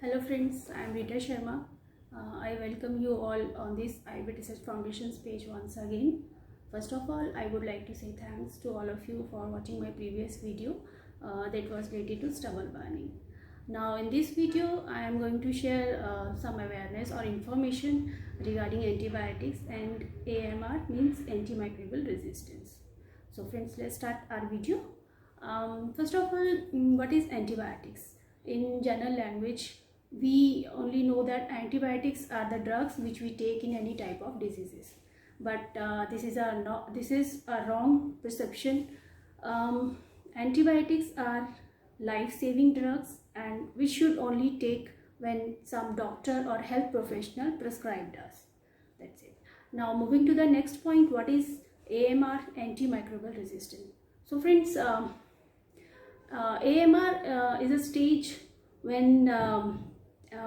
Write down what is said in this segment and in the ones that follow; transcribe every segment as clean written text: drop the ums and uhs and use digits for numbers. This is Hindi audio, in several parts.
Hello friends, I am Rita Sharma. I welcome you all on this IB Research Foundation's page once again. First of all, I would like to say thanks to all of you for watching my previous video that was related to stubble burning. Now in this video, I am going to share some awareness or information regarding antibiotics, and AMR means antimicrobial resistance. So friends, let's start our video. First of all, what is antibiotics? In general language, we only know that antibiotics are the drugs which we take in any type of diseases, but this is a wrong perception. Antibiotics are life-saving drugs and we should only take when some doctor or health professional prescribed us. That's it. Now moving to the next point, what is AMR, antimicrobial resistance? So friends, AMR is a stage when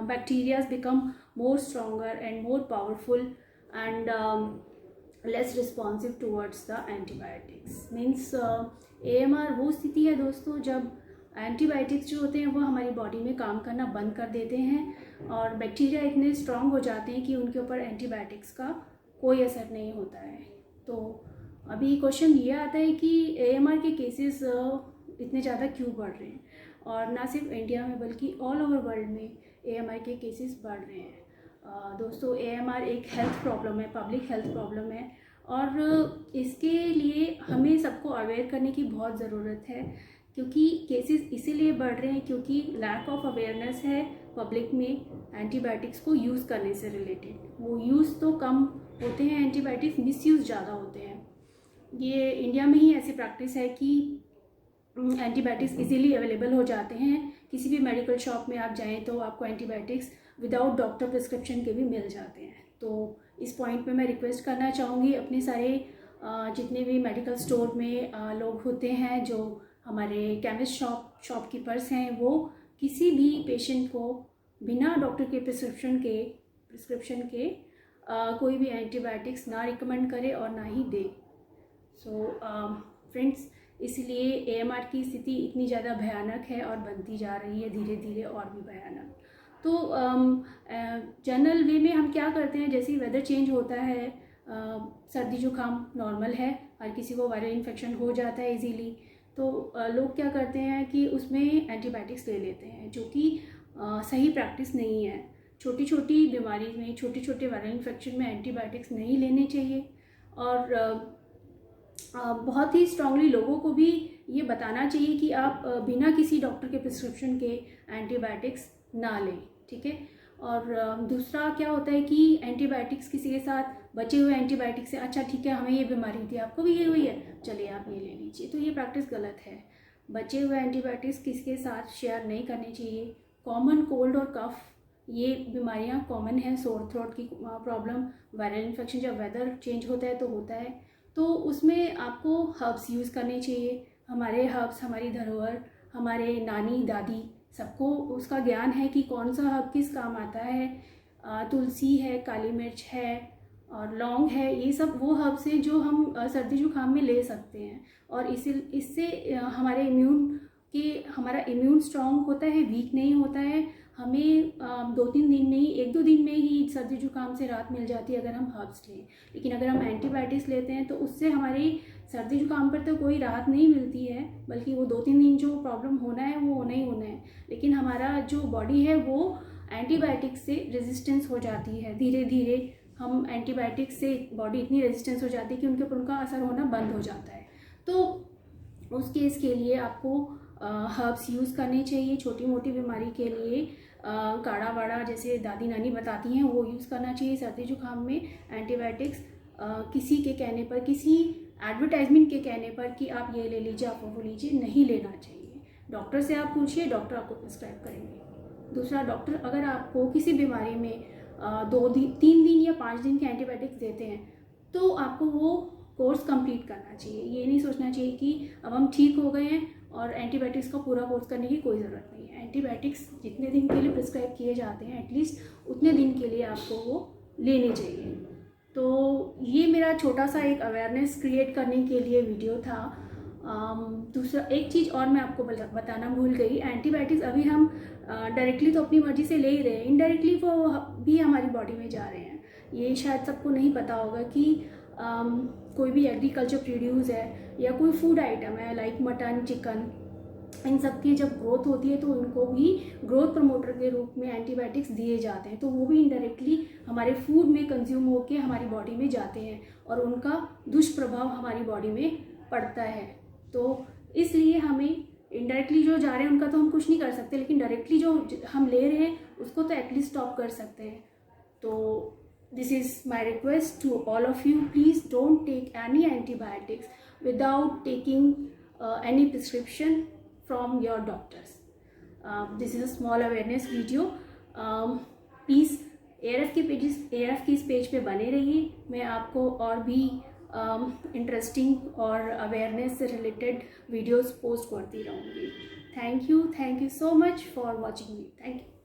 bacteria become more stronger and more powerful and less responsive towards the antibiotics. Means AMR वो स्थिति है दोस्तों जब एंटीबायोटिक्स जो होते हैं वो हमारी बॉडी में काम करना बंद कर देते हैं और बैक्टीरिया इतने स्ट्रांग हो जाते हैं कि उनके ऊपर एंटीबायोटिक्स का कोई असर नहीं होता है। तो अभी क्वेश्चन ये आता है कि AMR के केसेस इतने ज़्यादा क्यों बढ़ रहे हैं, और ना सिर्फ इंडिया में बल्कि ऑल ओवर वर्ल्ड में AMR के केसेस बढ़ रहे हैं। दोस्तों AMR एक हेल्थ प्रॉब्लम है, पब्लिक हेल्थ प्रॉब्लम है, और इसके लिए हमें सबको अवेयर करने की बहुत ज़रूरत है, क्योंकि केसेस इसीलिए बढ़ रहे हैं क्योंकि लैक ऑफ अवेयरनेस है पब्लिक में एंटीबायोटिक्स को यूज़ करने से रिलेटेड। वो यूज़ तो कम होते हैं एंटीबायोटिक्स, मिसयूज़ ज़्यादा होते हैं। ये इंडिया में ही ऐसी प्रैक्टिस है कि एंटीबायोटिक्स इजीली अवेलेबल हो जाते हैं। किसी भी मेडिकल शॉप में आप जाएं तो आपको एंटीबायोटिक्स विदाउट डॉक्टर प्रिस्क्रिप्शन के भी मिल जाते हैं। तो इस पॉइंट पे मैं रिक्वेस्ट करना चाहूँगी अपने सारे जितने भी मेडिकल स्टोर में लोग होते हैं, जो हमारे केमिस्ट शॉपकीपर्स हैं, वो किसी भी पेशेंट को बिना डॉक्टर के प्रिस्क्रिप्शन के कोई भी एंटीबायोटिक्स ना रिकमेंड करे और ना ही दे। सो फ्रेंड्स, इसलिए AMR की स्थिति इतनी ज़्यादा भयानक है और बनती जा रही है धीरे धीरे और भी भयानक। तो जनरल वे में हम क्या करते हैं, जैसे ही वेदर चेंज होता है, सर्दी जुकाम नॉर्मल है, हर किसी को वायरल इन्फेक्शन हो जाता है इजीली, तो लोग क्या करते हैं कि उसमें एंटीबायोटिक्स ले लेते हैं, जो कि सही प्रैक्टिस नहीं है। छोटी छोटी बीमारी में, छोटे छोटे वायरल इन्फेक्शन में एंटीबायोटिक्स नहीं लेने चाहिए, और बहुत ही स्ट्रांगली लोगों को भी ये बताना चाहिए कि आप बिना किसी डॉक्टर के प्रिस्क्रिप्शन के एंटीबायोटिक्स ना लें, ठीक है। और दूसरा क्या होता है कि एंटीबायोटिक्स किसी के साथ बचे हुए एंटीबायोटिक्स से, अच्छा ठीक है हमें ये बीमारी थी, आपको भी ये हुई है, चलिए आप ये ले लीजिए, तो ये प्रैक्टिस गलत है। बचे हुए एंटीबायोटिक्स किसी के साथ शेयर नहीं करने चाहिए। कॉमन कोल्ड और कफ, ये बीमारियाँ कॉमन हैं, सोर थ्रोट की प्रॉब्लम, वायरल इन्फेक्शन जब वेदर चेंज होता है तो होता है, तो उसमें आपको हर्ब्स यूज़ करने चाहिए। हमारे हर्ब्स हमारी धरोहर, हमारे नानी दादी सबको उसका ज्ञान है कि कौन सा हर्ब किस काम आता है। तुलसी है, काली मिर्च है और लौंग है, ये सब वो हर्ब्स हैं जो हम सर्दी जुकाम में ले सकते हैं, और इससे हमारा इम्यून स्ट्रॉन्ग होता है, वीक नहीं होता है। हमें 2-3 दिन में ही, 1-2 दिन में ही सर्दी जुकाम से राहत मिल जाती है अगर हम हर्ब्स लें। लेकिन अगर हम एंटीबायोटिक्स लेते हैं तो उससे हमारी सर्दी जुकाम पर तो कोई राहत नहीं मिलती है, बल्कि वो 2-3 दिन जो प्रॉब्लम होना है वो होना ही होना है। लेकिन हमारा जो बॉडी है वो एंटीबायोटिक्स से रेजिस्टेंस हो जाती है, धीरे धीरे हम एंटीबायोटिक्स से बॉडी इतनी रेजिस्टेंस हो जाती है कि उनके ऊपर उनका असर होना बंद हो जाता है। तो उस केस के लिए आपको हर्ब्स यूज़ करने चाहिए। छोटी मोटी बीमारी के लिए काढ़ा वाड़ा जैसे दादी नानी बताती हैं वो यूज़ करना चाहिए। सर्दी जुकाम में एंटीबायोटिक्स किसी के कहने पर, किसी एडवर्टाइजमेंट के कहने पर कि आप ये ले लीजिए, आप वो लीजिए, नहीं लेना चाहिए। डॉक्टर से आप पूछिए, डॉक्टर आपको प्रिस्क्राइब करेंगे। दूसरा, डॉक्टर अगर आपको किसी बीमारी में 3 दिन या 5 दिन के एंटीबायोटिक्स देते हैं तो आपको वो कोर्स कंप्लीट करना चाहिए। ये नहीं सोचना चाहिए कि अब हम ठीक हो गए हैं और एंटीबायोटिक्स का पूरा कोर्स करने की कोई ज़रूरत नहीं है। एंटीबायोटिक्स जितने दिन के लिए प्रिस्क्राइब किए जाते हैं, एटलीस्ट उतने दिन के लिए आपको वो लेने चाहिए। तो ये मेरा छोटा सा एक अवेयरनेस क्रिएट करने के लिए वीडियो था। दूसरा एक चीज़ और मैं आपको बताना भूल गई, एंटीबायोटिक्स अभी हम डायरेक्टली तो अपनी मर्जी से ले ही रहे हैं, इनडायरेक्टली वो भी हमारी बॉडी में जा रहे हैं। ये शायद सबको नहीं पता होगा कि कोई भी एग्रीकल्चर प्रोड्यूस है या कोई फूड आइटम है लाइक मटन, चिकन, इन सब की जब ग्रोथ होती है तो उनको भी ग्रोथ प्रमोटर के रूप में एंटीबायोटिक्स दिए जाते हैं, तो वो भी इनडायरेक्टली हमारे फूड में कंज्यूम होकर हमारी बॉडी में जाते हैं और उनका दुष्प्रभाव हमारी बॉडी में पड़ता है। तो इसलिए हमें इनडायरेक्टली जो जा रहे हैं उनका तो हम कुछ नहीं कर सकते, लेकिन डायरेक्टली जो हम ले रहे हैं उसको तो एटलीस्ट स्टॉप कर सकते हैं। तो this is my request to all of you, please don't take any antibiotics without taking any prescription from your doctors. This is a small awareness video. Please ARF की इस पेज पे बने रहिए, मैं आपको और भी इंटरेस्टिंग और अवेयरनेस से रिलेटेड वीडियोस पोस्ट करती रहूँगी। Thank you so much for watching me. Thank you.